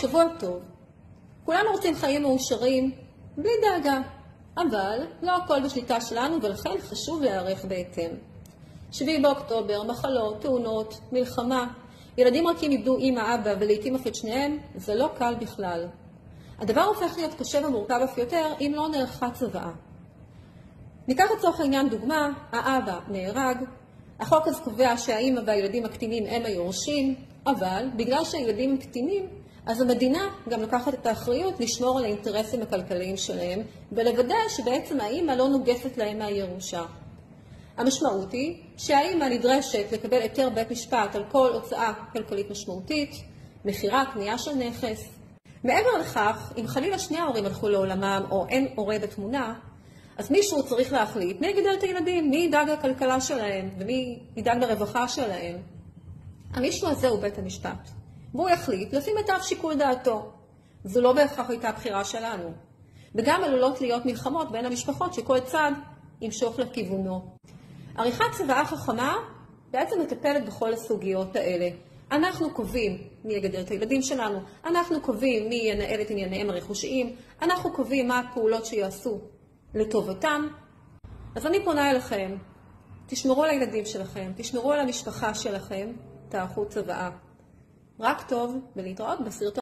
שבוע טוב. כולנו רוצים חיים מאושרים, בלי דאגה. אבל לא הכל בשליטה שלנו, ולכן חשוב להיערך בהתאם. 7 באוקטובר, מחלות, תאונות, מלחמה, ילדים רכים איבדו אמא, אבא ולעיתים אף את שניהם, זה לא קל בכלל. הדבר הופך להיות קשה ומורכב אף יותר אם לא נערכה צוואה. ניקח לצורך העניין דוגמה, האבא נהרג, החוק אז קובע שהאמא והילדים הקטינים הם היורשים, אבל בגלל שהילדים הם קטינים, אז המדינה גם לוקחת את האחריות לשמור על האינטרסים הכלכליים שלהם, ולוודא שבעצם האמא לא נוגסת להם מהירושה. המשמעות היא שהאמא נדרשת לקבל היתר בית משפט על כל הוצאה כלכלית משמעותית, מכירה, קנייה של נכס. מעבר לכך, אם חלילה שני ההורים הלכו לעולמם או אין הורה בתמונה, אז מישהו צריך להחליט מי יגדל את הילדים, מי ידאג לכלכלה שלהם ומי ידאג לרווחה שלהם. המישהו הזה הוא בית המשפט, והוא יחליט לפי מיטב שיקול דעתו. זו לא בהכרח הייתה הבחירה שלנו. וגם עלולות להיות מלחמות בין המשפחות שכל צד ימשוך לכיוונו. עריכת צוואה חכמה בעצם מטפלת בכל הסוגיות האלה. אנחנו קובעים מי יגדל את הילדים שלנו, אנחנו קובעים מי ינהל את ענייניהם הרכושיים, אנחנו קובעים מה הפעולות שיעשו לטובתם. אז אני פונה אליכם, תשמרו על הילדים שלכם, תשמרו על המשפחה שלכם, תערכו צוואה. רק טוב ולהתראות בסרטון.